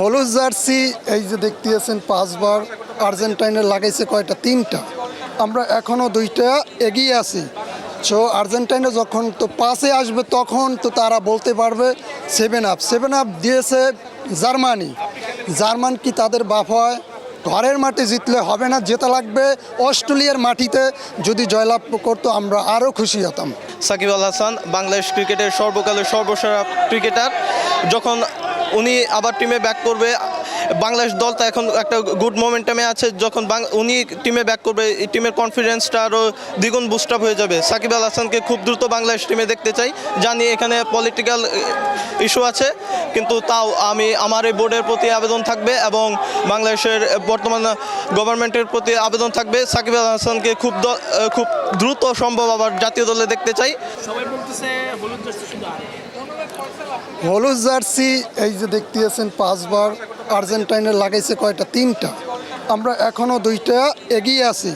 হলুদ জার্সি এই যে দেখতেছেন 5বার, আর্জেন্টাইনের লাগাইছে কয়টা? 3টা। আমরা এখনও 2টা এগিয়ে আছি। সো আর্জেন্টাইনে যখন তো 5-এ আসবে তখন তো তারা বলতে পারবে 7 আপ দিয়েছে জার্মানি। জার্মান কি তাদের বাপ হয়? ঘরের মাঠে জিতলে হবে না, জেতা লাগবে অস্ট্রেলিয়ার মাটিতে। যদি জয়লাভ করতো আমরা আরও খুশি হতাম। সাকিব আল হাসান বাংলাদেশ ক্রিকেটের সর্বকালের সর্বসেরা ক্রিকেটার। যখন উনি আবার টিমে ব্যাক করবে, বাংলাদেশ দলটা এখন একটা গুড মোমেন্টামে আছে। যখন উনি টিমে ব্যাক করবে, এই টিমের কনফিডেন্সটা আরও দ্বিগুণ বুস্ট আপ হয়ে যাবে। সাকিব আল হাসানকে খুব দ্রুত বাংলাদেশ টিমে দেখতে চাই। জানি এখানে পলিটিক্যাল ইস্যু আছে, কিন্তু তাও আমার এই বোর্ডের প্রতি আবেদন থাকবে এবং বাংলাদেশের বর্তমান গভর্নমেন্টের প্রতি আবেদন থাকবে। সাকিব আল হাসানকে খুব দ্রুত সম্ভব আবার জাতীয় দলে দেখতে চাই। সবাই বলতেছে হলুদ জার্সি শুধু হলুদ জার্সি এই যে দেখতেছেন 5বার, আর্জেন্টাইনের লাগাইছে কয়টা? 3টা। আমরা এখনও 2টা এগিয়ে আছি।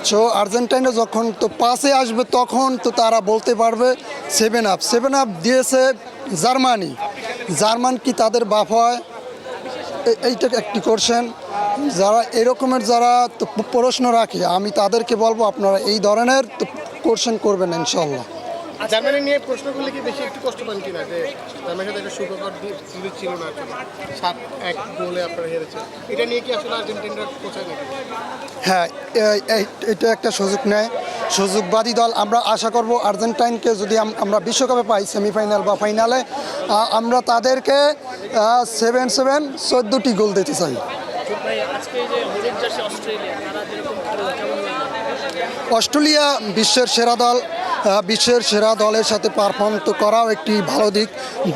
সো আর্জেন্টাইনে যখন তো 5-এ আসবে তখন তো তারা বলতে পারবে 7 আপ দিয়েছে জার্মানি। জার্মান কি তাদের বাপ হয়? এইটা একটি কোশ্চেন। যারা এরকমের যারা তো প্রশ্ন রাখে, আমি তাদেরকে বলবো আপনারা এই ধরনের তো কোশ্চেন করবেন ইনশাল্লাহ। জার্মানি নিয়ে প্রশ্ন করলে কি বেশি একটু কষ্ট পান কিনা, যে জার্মানির সাথে একটা সুখকর সিরিজ ছিল না, 7-1 গোলে আপনারা হেরেছে, এটা নিয়ে কি আসলে আর্জেন্টিনার কোচায় নাকি? হ্যাঁ, এটা একটা সুযোগ নেয়, সুযোগবাদী দল। আমরা আশা করব আর্জেন্টাইনকে যদি আমরা বিশ্বকাপে পাই সেমিফাইনাল বা ফাইনালে, আমরা তাদেরকে 7-7 14টি গোল দিতে চাই। ভাই আজকে যে হলুদ জার্সি অস্ট্রেলিয়া তারা যেরকম খেললো কেমন লাগলো? অস্ট্রেলিয়া বিশ্বের সেরা দল। বিশ্বের সেরা দলের সাথে পারফর্ম তো করাও একটি ভালো দিক।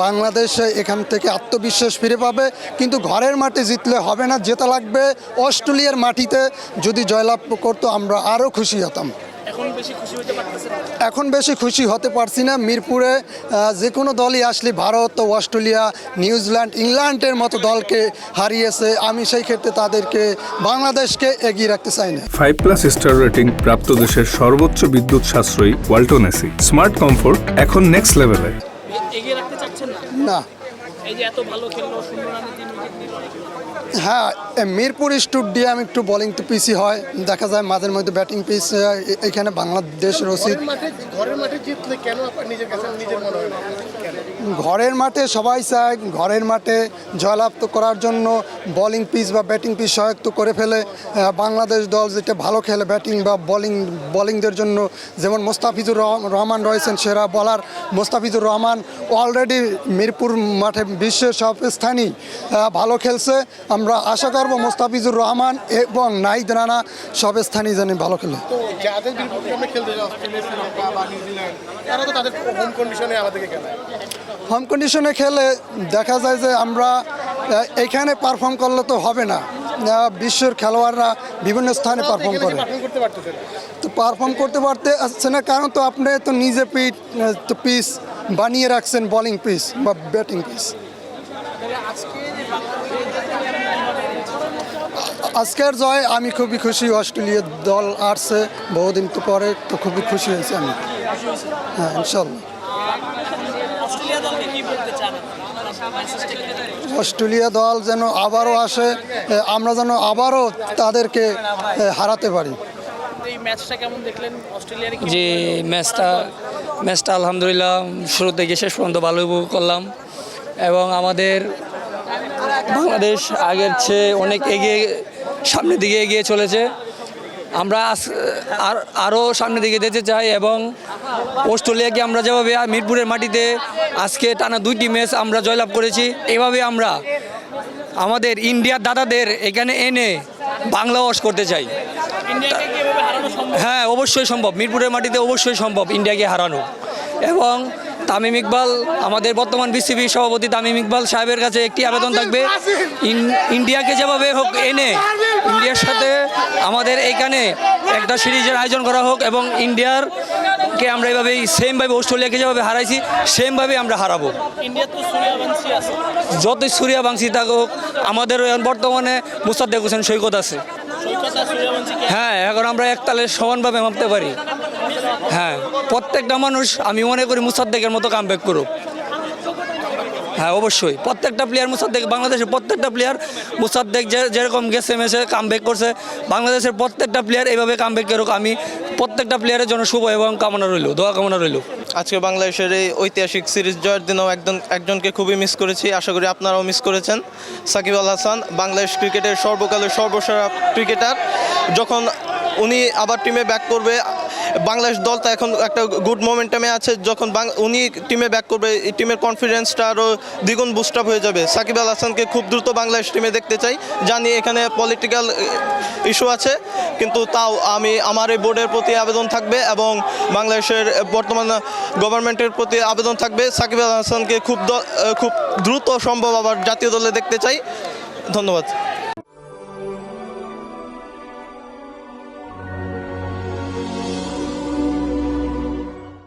বাংলাদেশ এখান থেকে আত্মবিশ্বাস ফিরে পাবে, কিন্তু ঘরের মাঠে জিতলে হবে না, জেতা লাগবে অস্ট্রেলিয়ার মাটিতে। যদি জয়লাভ করতো আমরা আরও খুশি হতাম। এখন বেশি খুশি হতে পারতেছেন? এখন বেশি খুশি হতে পারছি না। মিরপুরে যে কোনো দলই আসলে ভারত, অস্ট্রেলিয়া, নিউজিল্যান্ড, ইংল্যান্ডের মতো দলকে হারিয়েছে। আমি সেই ক্ষেত্রে তাদেরকে, বাংলাদেশকে এগিয়ে রাখতে চাই না। 5+ স্টার রেটিং প্রাপ্ত দেশের সর্বোচ্চ বিদ্যুৎ সাশ্রয়ী ওয়ালটন এসি। স্মার্ট কমফোর্ট এখন নেক্সট লেভেলে। এগিয়ে রাখতে চাচ্ছেন না? না। এই যে এত ভালো খেললো, 0 রানে 3 উইকেট নিল। হ্যাঁ, মিরপুর স্টেডিয়াম একটু বোলিং তো পিসি হয়, দেখা যায় মাঝের মধ্যে ব্যাটিং পিস। এখানে বাংলাদেশের উচিত ঘরের মাঠে জিতলে কেন আপনার নিজের কাছে নিজের মনে হয় না? ঘরের মাঠে সবাই চায় ঘরের মাঠে জয়লাভ তো করার জন্য বোলিং পিচ বা ব্যাটিং পিচ সহায়ক তো করে ফেলে। বাংলাদেশ দল যেটা ভালো খেলে ব্যাটিং বা বোলিংদের জন্য, যেমন মোস্তাফিজুর রহমান রয়েছেন সেরা বলার। মোস্তাফিজুর রহমান অলরেডি মিরপুর মাঠে বিশ্বের সব স্থানই ভালো খেলছে। আমরা আশা করব মোস্তাফিজুর রহমান এবং নাহিদ রানা সব স্থানই যেন ভালো খেলে। তো যাদের বিপক্ষে আমরা খেলতে যাই, অস্ট্রেলিয়া, শ্রীলঙ্কা বা নিউজিল্যান্ড, তারা তো তাদের হোম কন্ডিশনে আমাদেরকে খেলায়। হোম কন্ডিশনে খেলে দেখা যায় যে আমরা এখানে পারফর্ম করলে তো হবে না। বিশ্বের খেলোয়াড়রা বিভিন্ন স্থানে পারফর্ম করে, করতে পারতেছে না। তো পারফর্ম করতে পারতে আসছে না, কারণ তো আপনি তো নিজে পিচ বানিয়ে রাখছেন, বোলিং পিচ বা ব্যাটিং পিচ। আজকের জয় আমি খুবই খুশি। অস্ট্রেলিয়ার দল আসছে বহুদিন তো পরে, তো খুবই খুশি হয়েছি আমি। হ্যাঁ, ইনশাল্লাহ। অস্ট্রেলিয়া দলকে কি বলতে চান? অস্ট্রেলিয়া দল যেন আবারও আসে, আমরা যেন আবারও তাদেরকে হারাতে পারি। এই ম্যাচটা কেমন দেখলেন অস্ট্রেলিয়ার? যে ম্যাচটা আলহামদুলিল্লাহ শুরু থেকে শেষ পর্যন্ত ভালো উপভোগ করলাম, এবং আমাদের বাংলাদেশ আগের চেয়ে অনেক সামনের দিকে এগিয়ে চলেছে। আমরা আরও সামনের দিকে যেতে চাই, এবং অস্ট্রেলিয়াকে আমরা যেভাবে মিরপুরের মাটিতে আজকে টানা 2টি ম্যাচ আমরা জয়লাভ করেছি, এভাবে আমরা আমাদের ইন্ডিয়ার দাদাদের এখানে এনে বাংলা ওয়াশ করতে চাই। ইন্ডিয়াকে কিভাবে হারানো সম্ভব? হ্যাঁ, অবশ্যই সম্ভব। মিরপুরের মাটিতে অবশ্যই সম্ভব ইন্ডিয়াকে হারানো। এবং তামিম ইকবাল, আমাদের বর্তমান বিসিবি সভাপতি তামিম ইকবাল সাহেবের কাছে একটি আবেদন থাকবে, ইন্ডিয়াকে যেভাবে হোক এনে ইন্ডিয়ার সাথে আমাদের এখানে একটা সিরিজের আয়োজন করা হোক, এবং ইন্ডিয়ারকে আমরা এভাবেই সেমভাবে অস্ট্রেলিয়াকে যেভাবে হারাইছি সেমভাবে আমরা হারাবো। ইন্ডিয়া তো সূর্যবংশী আছে, যতই সূর্যবংশী থাকুক, আমাদের বর্তমানে মুসাদ্দেক হোসেন সৈকত আছে। হ্যাঁ, এখন আমরা একতালে সমানভাবে মাপতে পারি। হ্যাঁ, প্রত্যেকটা মানুষ আমি মনে করি মুসাদ্দেকের মতো কামব্যাক করুক। হ্যাঁ অবশ্যই প্রত্যেকটা প্লেয়ার মুসাদ্দেক, বাংলাদেশের প্রত্যেকটা প্লেয়ার মুসাদ্দেক যেরকম গেছে ম্যাচে কামব্যাক করছে, বাংলাদেশের প্রত্যেকটা প্লেয়ার এইভাবে কামব্যাক করুক। আমি প্রত্যেকটা প্লেয়ারের জন্য শুভ এবং কামনা রইল, দোয়া কামনা রইল। আজকে বাংলাদেশের এই ঐতিহাসিক সিরিজ জয়ের দিনেও একজনকে খুবই মিস করেছি, আশা করি আপনারাও মিস করেছেন। সাকিব আল হাসান বাংলাদেশ ক্রিকেটের সর্বকালের সর্বসেরা ক্রিকেটার। যখন উনি আবার টিমে ব্যাক করবে, বাংলাদেশ দলটা এখন একটা গুড মোমেন্টামে আছে। যখন উনি টিমে ব্যাক করবে, এই টিমের কনফিডেন্সটা আরও দ্বিগুণ বুস্ট আপ হয়ে যাবে। সাকিব আল হাসানকে খুব দ্রুত বাংলাদেশ টিমে দেখতে চাই। জানি এখানে পলিটিক্যাল ইস্যু আছে, কিন্তু তাও আমার এই বোর্ডের প্রতি আবেদন থাকবে এবং বাংলাদেশের বর্তমান গভর্নমেন্টের প্রতি আবেদন থাকবে, সাকিব আল হাসানকে খুব দ্রুত সম্ভব আবার জাতীয় দলে দেখতে চাই। ধন্যবাদ।